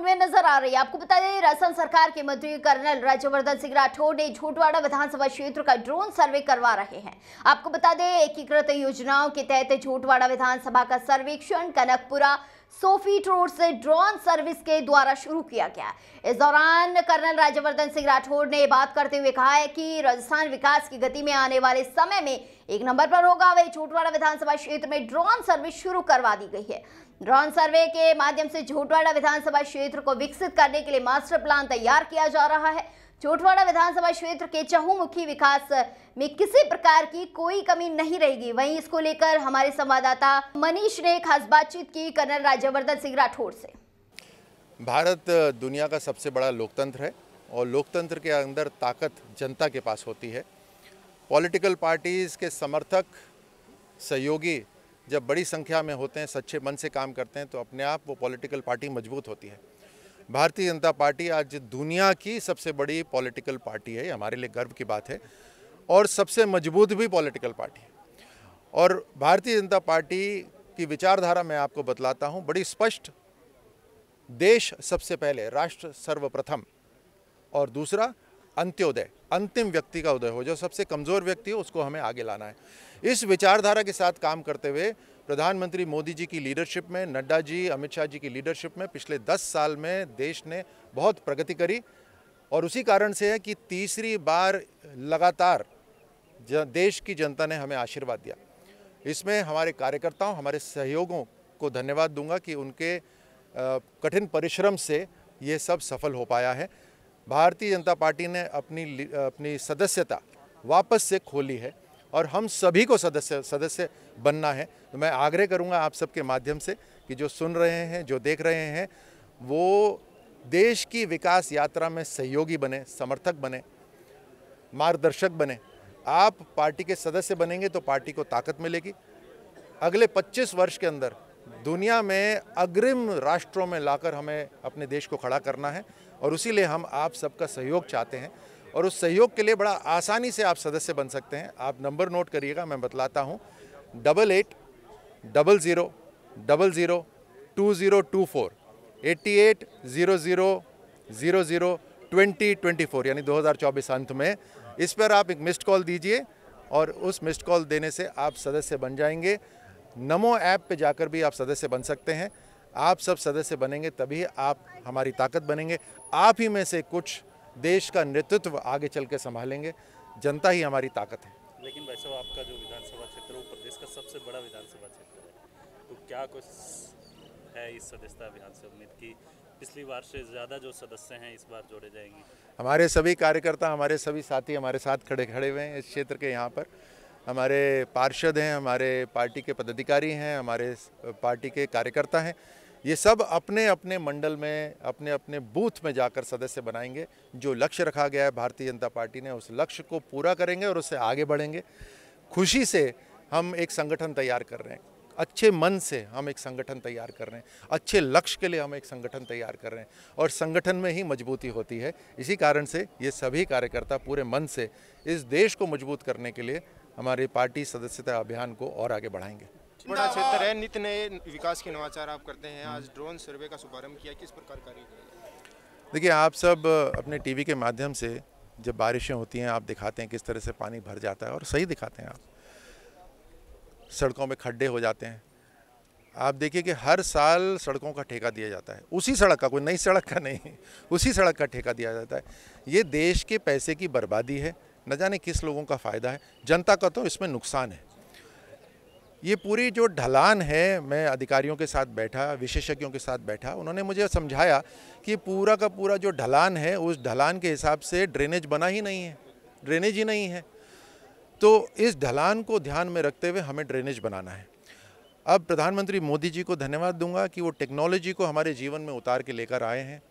में नजर आ रही है। आपको बता दें, राजस्थान सरकार के मंत्री कर्नल राज्यवर्धन सिंह राठौड़ ने झोटवाड़ा विधानसभा क्षेत्र का ड्रोन सर्वे करवा रहे हैं। आपको बता दें, एकीकृत योजनाओं के तहत झोटवाड़ा विधानसभा का सर्वेक्षण कनकपुरा सोफीट रोड से ड्रोन सर्विस के द्वारा शुरू किया गया। इस दौरान कर्नल राज्यवर्धन सिंह राठौड़ ने बात करते हुए कहा है कि राजस्थान विकास की गति में आने वाले समय में एक नंबर पर होगा। वही झोटवाड़ा विधानसभा क्षेत्र में ड्रोन सर्विस शुरू करवा दी गई है। ड्रोन सर्वे के माध्यम से झोटवाड़ा विधानसभा क्षेत्र को विकसित करने के लिए मास्टर प्लान तैयार किया जा रहा है। झोटवाड़ा विधानसभा क्षेत्र के चहुमुखी विकास में किसी प्रकार की कोई कमी नहीं रहेगी। वहीं इसको लेकर हमारे संवाददाता मनीष ने खास बातचीत की कर्नल राज्यवर्धन सिंह राठौड़ से। भारत दुनिया का सबसे बड़ा लोकतंत्र है और लोकतंत्र के अंदर ताकत जनता के पास होती है। पॉलिटिकल पार्टीज़ के समर्थक सहयोगी जब बड़ी संख्या में होते हैं, सच्चे मन से काम करते हैं, तो अपने आप वो पॉलिटिकल पार्टी मजबूत होती है। भारतीय जनता पार्टी आज दुनिया की सबसे बड़ी पॉलिटिकल पार्टी है, हमारे लिए गर्व की बात है, और सबसे मजबूत भी पॉलिटिकल पार्टी है। और भारतीय जनता पार्टी की विचारधारा मैं आपको बतलाता हूँ, बड़ी स्पष्ट। देश सबसे पहले, राष्ट्र सर्वप्रथम, और दूसरा अंत्योदय, अंतिम व्यक्ति का उदय हो। जो सबसे कमज़ोर व्यक्ति हो उसको हमें आगे लाना है। इस विचारधारा के साथ काम करते हुए प्रधानमंत्री मोदी जी की लीडरशिप में, नड्डा जी, अमित शाह जी की लीडरशिप में पिछले 10 साल में देश ने बहुत प्रगति करी। और उसी कारण से है कि तीसरी बार लगातार देश की जनता ने हमें आशीर्वाद दिया। इसमें हमारे कार्यकर्ताओं, हमारे सहयोगों को धन्यवाद दूंगा कि उनके कठिन परिश्रम से ये सब सफल हो पाया है। भारतीय जनता पार्टी ने अपनी सदस्यता वापस से खोली है और हम सभी को सदस्य बनना है। तो मैं आग्रह करूंगा आप सबके माध्यम से कि जो सुन रहे हैं, जो देख रहे हैं, वो देश की विकास यात्रा में सहयोगी बने, समर्थक बने, मार्गदर्शक बने। आप पार्टी के सदस्य बनेंगे तो पार्टी को ताकत मिलेगी। अगले 25 वर्ष के अंदर दुनिया में अग्रिम राष्ट्रों में लाकर हमें अपने देश को खड़ा करना है और उसी लिए हम आप सबका सहयोग चाहते हैं। और उस सहयोग के लिए बड़ा आसानी से आप सदस्य बन सकते हैं। आप नंबर नोट करिएगा, मैं बतलाता हूँ, 8800002024 8800002024 यानी 2024 अंत में। इस पर आप एक मिस्ड कॉल दीजिए और उस मिस्ड कॉल देने से आप सदस्य बन जाएंगे। नमो ऐप पे जाकर भी आप सदस्य बन सकते हैं। आप सब सदस्य बनेंगे तभी आप हमारी ताकत बनेंगे। आप ही में से कुछ देश का नेतृत्व आगे चल के संभालेंगे। जनता ही हमारी ताकत है। लेकिन वैसे आपका जो विधानसभा क्षेत्र है वो प्रदेश का सबसे बड़ा विधानसभा क्षेत्र है, तो क्या कुछ है इस सदस्यता अभियान से उम्मीद की पिछली बार से ज़्यादा जो सदस्य हैं इस बार जोड़े जाएंगे? हमारे सभी कार्यकर्ता, हमारे सभी साथी हमारे साथ खड़े हुए हैं इस क्षेत्र के। यहाँ पर हमारे पार्षद हैं, हमारे पार्टी के पदाधिकारी हैं, हमारे पार्टी के कार्यकर्ता हैं। ये सब अपने अपने मंडल में, अपने अपने बूथ में जाकर सदस्य बनाएंगे। जो लक्ष्य रखा गया है भारतीय जनता पार्टी ने, उस लक्ष्य को पूरा करेंगे और उससे आगे बढ़ेंगे। खुशी से हम एक संगठन तैयार कर रहे हैं, अच्छे मन से हम एक संगठन तैयार कर रहे हैं, अच्छे लक्ष्य के लिए हम एक संगठन तैयार कर रहे हैं और संगठन में ही मजबूती होती है। इसी कारण से ये सभी कार्यकर्ता पूरे मन से इस देश को मजबूत करने के लिए हमारी पार्टी सदस्यता अभियान को और आगे बढ़ाएंगे। बड़ा क्षेत्र है, नित्य नए विकास के नवाचार आप करते हैं। आज ड्रोन सर्वे का शुभारंभ किया, किस प्रकार कार्य करेंगे? देखिए, आप सब अपने टीवी के माध्यम से जब बारिशें होती हैं आप दिखाते हैं किस तरह से पानी भर जाता है, और सही दिखाते हैं आप। सड़कों में खड्डे हो जाते हैं। आप देखिए कि हर साल सड़कों का ठेका दिया जाता है, उसी सड़क का, कोई नई सड़क का नहीं, उसी सड़क का ठेका दिया जाता है। ये देश के पैसे की बर्बादी है, न जाने किस लोगों का फ़ायदा है, जनता का तो इसमें नुकसान है। ये पूरी जो ढलान है, मैं अधिकारियों के साथ बैठा, विशेषज्ञों के साथ बैठा, उन्होंने मुझे समझाया कि पूरा का पूरा जो ढलान है उस ढलान के हिसाब से ड्रेनेज बना ही नहीं है, ड्रेनेज ही नहीं है। तो इस ढलान को ध्यान में रखते हुए हमें ड्रेनेज बनाना है। अब प्रधानमंत्री मोदी जी को धन्यवाद दूंगा कि वो टेक्नोलॉजी को हमारे जीवन में उतार के लेकर आए हैं।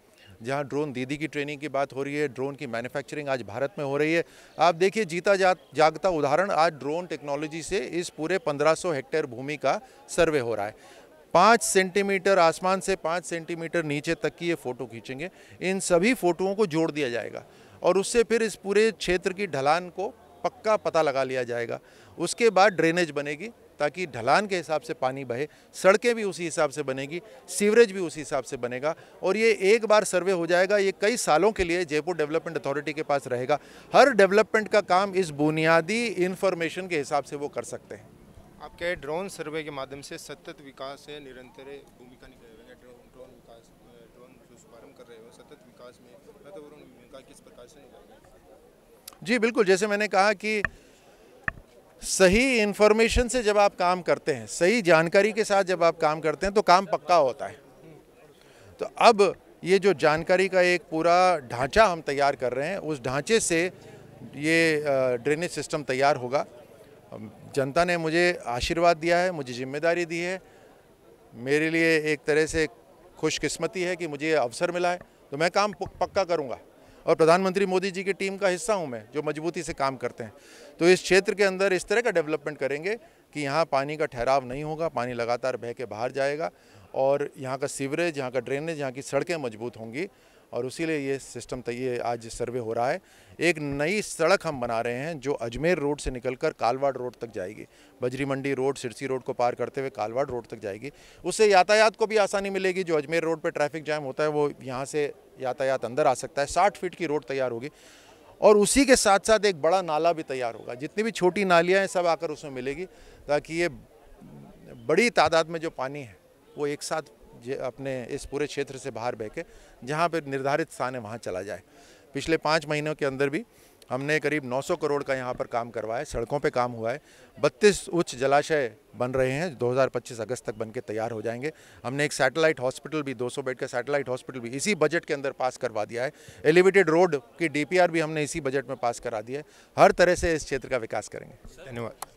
जहां ड्रोन दीदी की ट्रेनिंग की बात हो रही है, ड्रोन की मैन्युफैक्चरिंग आज भारत में हो रही है। आप देखिए, जीता जागता उदाहरण आज ड्रोन टेक्नोलॉजी से इस पूरे 1500 हेक्टेयर भूमि का सर्वे हो रहा है। 5 सेंटीमीटर आसमान से 5 सेंटीमीटर नीचे तक की ये फ़ोटो खींचेंगे। इन सभी फ़ोटोओं को जोड़ दिया जाएगा और उससे फिर इस पूरे क्षेत्र की ढलान को पक्का पता लगा लिया जाएगा। उसके बाद ड्रेनेज बनेगी ताकि ढलान के हिसाब से पानी बहे, सड़कें भी उसी हिसाब से बनेगी, सीवरेज भी उसी हिसाब से बनेगा। और ये एक बार सर्वे हो जाएगा, ये कई सालों के लिए जयपुर डेवलपमेंट अथॉरिटी के पास रहेगा। हर डेवलपमेंट का काम इस बुनियादी इंफॉर्मेशन के हिसाब से वो कर सकते हैं। आपके ड्रोन सर्वे के माध्यम से सतत विकास है, निरंतर भूमिका निभाएंगे। ड्रोन विकास, ड्रोन जो शुभारंभ कर रहे हो, सतत विकास में महत्वपूर्ण भूमिका किस प्रकार से निभाएंगे? जी बिल्कुल, जैसे मैंने कहा कि सही इन्फॉर्मेशन से जब आप काम करते हैं, सही जानकारी के साथ जब आप काम करते हैं तो काम पक्का होता है। तो अब ये जो जानकारी का एक पूरा ढांचा हम तैयार कर रहे हैं, उस ढांचे से ये ड्रेनेज सिस्टम तैयार होगा। जनता ने मुझे आशीर्वाद दिया है, मुझे जिम्मेदारी दी है, मेरे लिए एक तरह से खुशकिस्मती है कि मुझे ये अवसर मिला है, तो मैं काम पक्का करूँगा। और प्रधानमंत्री मोदी जी की टीम का हिस्सा हूं मैं, जो मजबूती से काम करते हैं। तो इस क्षेत्र के अंदर इस तरह का डेवलपमेंट करेंगे कि यहाँ पानी का ठहराव नहीं होगा, पानी लगातार बह के बाहर जाएगा और यहाँ का सीवरेज, यहाँ का ड्रेनेज, यहाँ की सड़कें मजबूत होंगी। और उसीलिए ये सिस्टम ये आज सर्वे हो रहा है। एक नई सड़क हम बना रहे हैं जो अजमेर रोड से निकलकर कालवाड़ रोड तक जाएगी, बजरी मंडी रोड, सिरसी रोड को पार करते हुए कालवाड़ रोड तक जाएगी। उससे यातायात को भी आसानी मिलेगी। जो अजमेर रोड पर ट्रैफिक जैम होता है वो यहाँ से यातायात अंदर आ सकता है। 60 फीट की रोड तैयार होगी और उसी के साथ साथ एक बड़ा नाला भी तैयार होगा। जितनी भी छोटी नालियाँ हैं सब आकर उसमें मिलेगी, ताकि ये बड़ी तादाद में जो पानी है वो एक साथ अपने इस पूरे क्षेत्र से बाहर बह के जहाँ पे निर्धारित स्थान है वहाँ चला जाए। पिछले 5 महीनों के अंदर भी हमने करीब 900 करोड़ का यहाँ पर काम करवाया है, सड़कों पे काम हुआ है। 32 उच्च जलाशय बन रहे हैं, 2025 अगस्त तक बन के तैयार हो जाएंगे। हमने एक सैटेलाइट हॉस्पिटल भी, 200 बेड का सैटेलाइट हॉस्पिटल भी इसी बजट के अंदर पास करवा दिया है। एलिवेटेड रोड की DPR भी हमने इसी बजट में पास करा दिया है। हर तरह से इस क्षेत्र का विकास करेंगे। धन्यवाद।